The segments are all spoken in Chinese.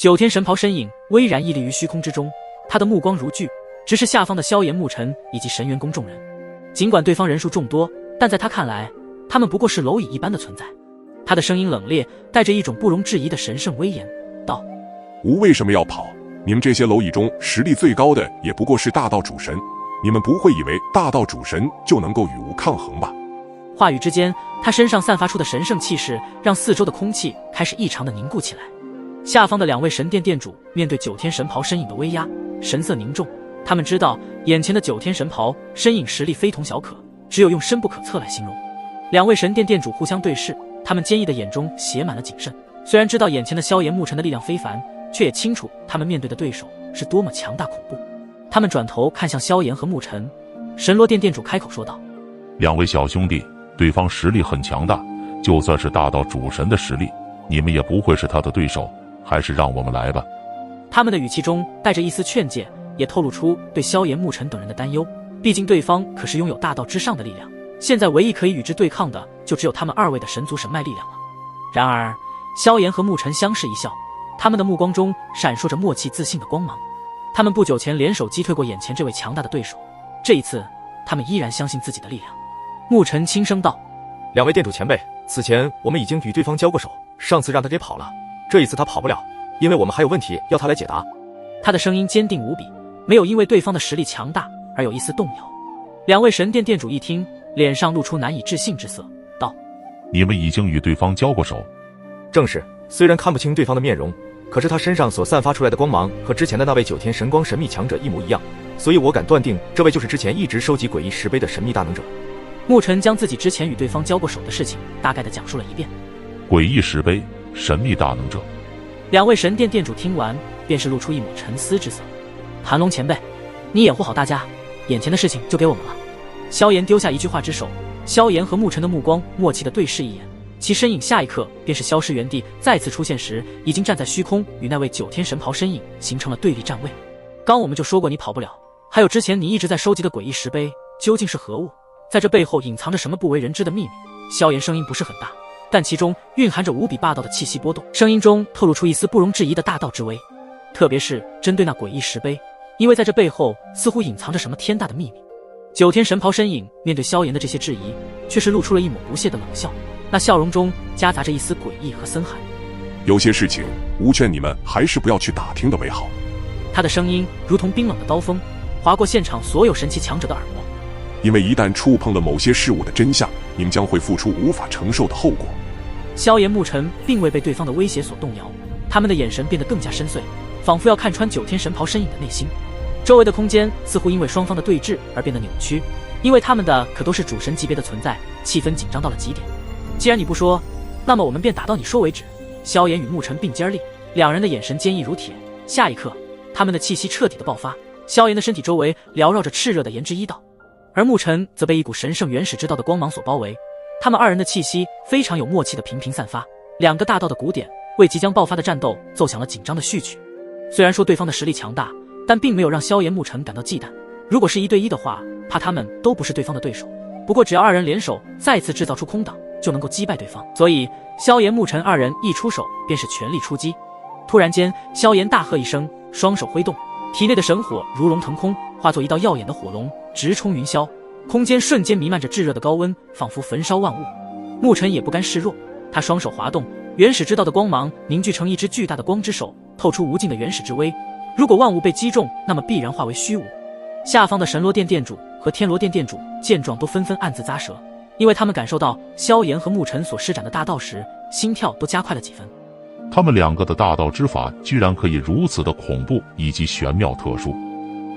九天神袍身影巍然屹立于虚空之中，他的目光如炬，直视下方的萧炎、沐尘以及神元宫众人。尽管对方人数众多，但在他看来，他们不过是蝼蚁一般的存在。他的声音冷冽，带着一种不容置疑的神圣威严，道：吾为什么要跑？你们这些蝼蚁中实力最高的也不过是大道主神，你们不会以为大道主神就能够与吾抗衡吧？话语之间，他身上散发出的神圣气势让四周的空气开始异常的凝固起来。下方的两位神殿殿主面对九天神袍身影的威压，神色凝重。他们知道眼前的九天神袍身影实力非同小可，只有用深不可测来形容。两位神殿殿主互相对视，他们坚毅的眼中写满了谨慎。虽然知道眼前的萧炎、沐尘的力量非凡，却也清楚他们面对的对手是多么强大恐怖。他们转头看向萧炎和沐尘，神罗殿殿主开口说道：两位小兄弟，对方实力很强大，就算是大道主神的实力，你们也不会是他的对手，还是让我们来吧。他们的语气中带着一丝劝诫，也透露出对萧炎、沐尘等人的担忧。毕竟对方可是拥有大道之上的力量，现在唯一可以与之对抗的，就只有他们二位的神族神脉力量了。然而，萧炎和沐尘相视一笑，他们的目光中闪烁着默契自信的光芒。他们不久前联手击退过眼前这位强大的对手，这一次，他们依然相信自己的力量。沐尘轻声道：两位殿主前辈，此前我们已经与对方交过手，上次让他给跑了，这一次他跑不了，因为我们还有问题要他来解答。他的声音坚定无比，没有因为对方的实力强大而有一丝动摇。两位神殿殿主一听，脸上露出难以置信之色，道：你们已经与对方交过手？正是，虽然看不清对方的面容，可是他身上所散发出来的光芒和之前的那位九天神光神秘强者一模一样，所以我敢断定这位就是之前一直收集诡异石碑的神秘大能者。沐尘将自己之前与对方交过手的事情大概的讲述了一遍。诡异石碑，神秘大能者。两位神殿殿主听完，便是露出一抹沉思之色。韩龙前辈，你掩护好大家，眼前的事情就给我们了。萧炎丢下一句话之手，萧炎和沐尘的目光默契的对视一眼，其身影下一刻便是消失原地，再次出现时已经站在虚空，与那位九天神袍身影形成了对立站位。刚我们就说过你跑不了，还有之前你一直在收集的诡异石碑究竟是何物？在这背后隐藏着什么不为人知的秘密？萧炎声音不是很大，但其中蕴含着无比霸道的气息波动，声音中透露出一丝不容置疑的大道之威。特别是针对那诡异石碑，因为在这背后似乎隐藏着什么天大的秘密。九天神袍身影面对萧炎的这些质疑，却是露出了一抹不屑的冷笑，那笑容中夹杂着一丝诡异和森寒。有些事情，吾劝你们还是不要去打听的为好。他的声音如同冰冷的刀锋，划过现场所有神奇强者的耳膜。因为一旦触碰了某些事物的真相，你们将会付出无法承受的后果。萧炎、沐尘并未被对方的威胁所动摇，他们的眼神变得更加深邃，仿佛要看穿九天神袍身影的内心。周围的空间似乎因为双方的对峙而变得扭曲，因为他们的可都是主神级别的存在，气氛紧张到了极点。既然你不说，那么我们便打到你说为止。萧炎与沐尘并肩而立，两人的眼神坚毅如铁。下一刻，他们的气息彻底的爆发。萧炎的身体周围缭绕着炽热的炎之一道，而沐尘则被一股神圣原始之道的光芒所包围。他们二人的气息非常有默契的频频散发，两个大道的鼓点为即将爆发的战斗奏响了紧张的序曲。虽然说对方的实力强大，但并没有让萧炎、沐尘感到忌惮。如果是1对1的话，怕他们都不是对方的对手。不过只要二人联手，再次制造出空档，就能够击败对方。所以萧炎、沐尘二人一出手便是全力出击。突然间，萧炎大喝一声，双手挥动，体内的神火如龙腾空，化作一道耀眼的火龙，直冲云霄。空间瞬间弥漫着炙热的高温，仿佛焚烧万物。沐尘也不甘示弱，他双手滑动，原始之道的光芒凝聚成一只巨大的光之手，透出无尽的原始之威。如果万物被击中，那么必然化为虚无。下方的神罗殿殿主和天罗殿殿主见状，都纷纷暗自咂舌，因为他们感受到萧炎和沐尘所施展的大道时，心跳都加快了几分。他们两个的大道之法居然可以如此的恐怖以及玄妙特殊。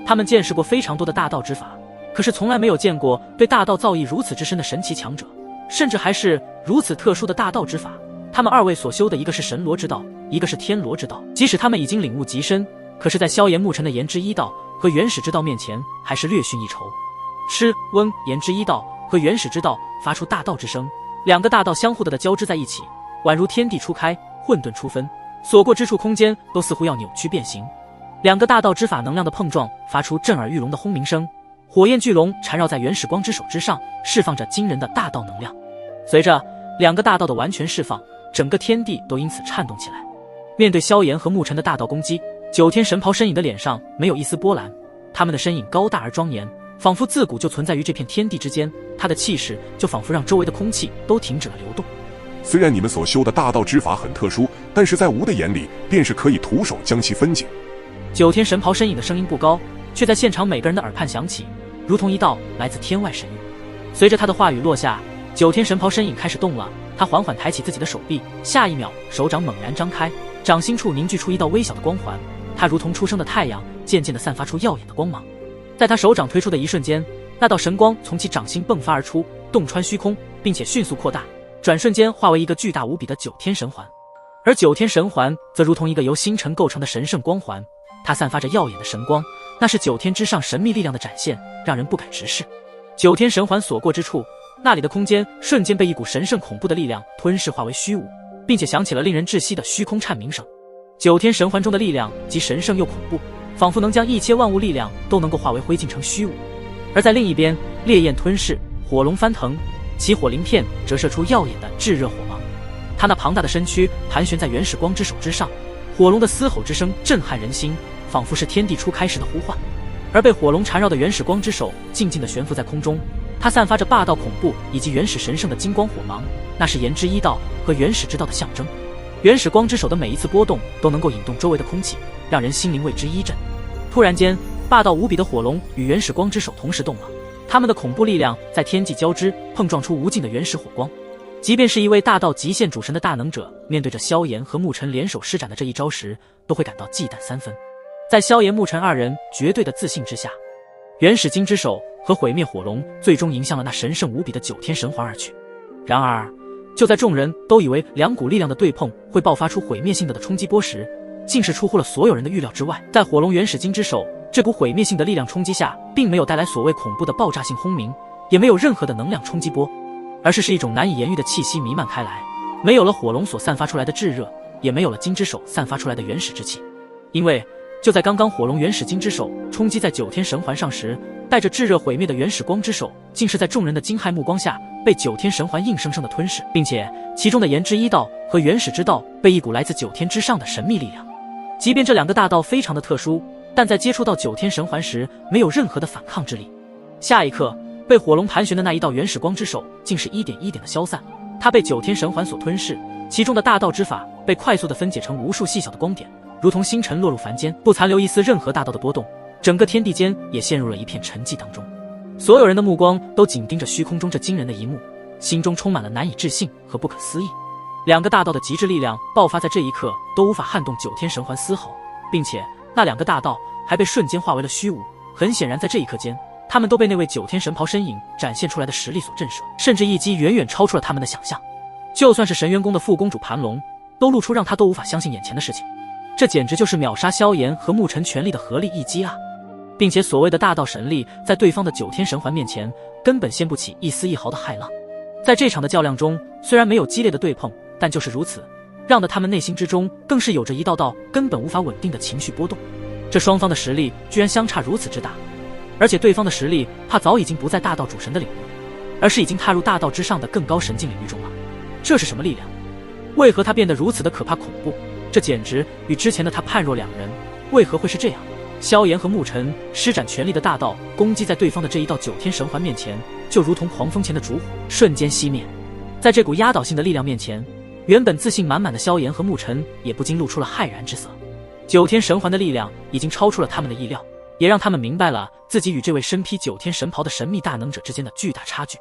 他们见识过非常多的大道之法，可是从来没有见过对大道造诣如此之深的神奇强者，甚至还是如此特殊的大道之法。他们二位所修的一个是神罗之道，一个是天罗之道，即使他们已经领悟极深，可是在萧炎、沐尘的炎之一道和原始之道面前，还是略逊一筹。吃温炎之一道和原始之道发出大道之声，两个大道相互的交织在一起，宛如天地初开，混沌初分，所过之处空间都似乎要扭曲变形。两个大道之法能量的碰撞，发出震耳欲聋的轰鸣声。火焰巨龙缠绕在原始光之手之上，释放着惊人的大道能量。随着两个大道的完全释放，整个天地都因此颤动起来。面对萧炎和沐尘的大道攻击，九天神袍身影的脸上没有一丝波澜，他们的身影高大而庄严，仿佛自古就存在于这片天地之间，他的气势就仿佛让周围的空气都停止了流动。虽然你们所修的大道之法很特殊，但是在吾的眼里，便是可以徒手将其分解。九天神袍身影的声音不高，却在现场每个人的耳畔响起，如同一道来自天外神谕。随着他的话语落下，九天神袍身影开始动了，他缓缓抬起自己的手臂，下一秒手掌猛然张开，掌心处凝聚出一道微小的光环，它如同初升的太阳，渐渐地散发出耀眼的光芒。在他手掌推出的一瞬间，那道神光从其掌心迸发而出，洞穿虚空，并且迅速扩大，转瞬间化为一个巨大无比的九天神环。而九天神环则如同一个由星辰构成的神圣光环，它散发着耀眼的神光，那是九天之上神秘力量的展现，让人不敢直视。九天神环所过之处，那里的空间瞬间被一股神圣恐怖的力量吞噬，化为虚无，并且响起了令人窒息的虚空颤鸣声。九天神环中的力量既神圣又恐怖，仿佛能将一切万物力量都能够化为灰烬成虚无。而在另一边，烈焰吞噬，火龙翻腾，其火鳞片折射出耀眼的炙热火芒。他那庞大的身躯盘旋在原始光之手之上，火龙的嘶吼之声震撼人心，仿佛是天地初开时的呼唤。而被火龙缠绕的原始光之手静静地悬浮在空中，它散发着霸道恐怖以及原始神圣的金光火芒，那是炎之一道和原始之道的象征。原始光之手的每一次波动都能够引动周围的空气，让人心灵为之一振。突然间，霸道无比的火龙与原始光之手同时动了，他们的恐怖力量在天际交织，碰撞出无尽的原始火光。即便是一位大道极限主神的大能者，面对着萧炎和沐尘联手施展的这一招时，都会感到忌惮三分。在萧炎、沐尘二人绝对的自信之下，原始金之手和毁灭火龙最终迎向了那神圣无比的九天神环而去。然而，就在众人都以为两股力量的对碰会爆发出毁灭性的冲击波时，竟是出乎了所有人的预料之外。在火龙原始金之手这股毁灭性的力量冲击下，并没有带来所谓恐怖的爆炸性轰鸣，也没有任何的能量冲击波，而是一种难以言喻的气息弥漫开来，没有了火龙所散发出来的炙热，也没有了金之手散发出来的原始之气。因为就在刚刚火龙原始金之手冲击在九天神环上时，带着炙热毁灭的原始光之手竟是在众人的惊骇目光下被九天神环硬生生的吞噬，并且其中的炎之一道和原始之道被一股来自九天之上的神秘力量。即便这两个大道非常的特殊，但在接触到九天神环时没有任何的反抗之力。下一刻，被火龙盘旋的那一道原始光之手竟是一点一点的消散，它被九天神环所吞噬，其中的大道之法被快速的分解成无数细小的光点，如同星辰落入凡间，不残留一丝任何大道的波动，整个天地间也陷入了一片沉寂当中。所有人的目光都紧盯着虚空中这惊人的一幕，心中充满了难以置信和不可思议。两个大道的极致力量爆发在这一刻，都无法撼动九天神环丝毫，并且那两个大道还被瞬间化为了虚无。很显然，在这一刻间，他们都被那位九天神袍身影展现出来的实力所震慑，甚至一击远远超出了他们的想象。就算是神渊宫的副公主盘龙，都露出让她都无法相信眼前的事情。这简直就是秒杀萧炎和沐尘全力的合力一击啊！并且所谓的大道神力，在对方的九天神环面前，根本掀不起一丝一毫的骇浪。在这场的较量中，虽然没有激烈的对碰，但就是如此，让得他们内心之中更是有着一道道根本无法稳定的情绪波动。这双方的实力居然相差如此之大，而且对方的实力怕早已经不在大道主神的领域，而是已经踏入大道之上的更高神境领域中了。这是什么力量？为何他变得如此的可怕恐怖？这简直与之前的他判若两人。为何会是这样？萧炎和沐尘施展全力的大道攻击在对方的这一道九天神环面前，就如同狂风前的烛火，瞬间熄灭。在这股压倒性的力量面前，原本自信满满的萧炎和沐尘也不禁露出了骇然之色。九天神环的力量已经超出了他们的意料，也让他们明白了自己与这位身披九天神袍的神秘大能者之间的巨大差距。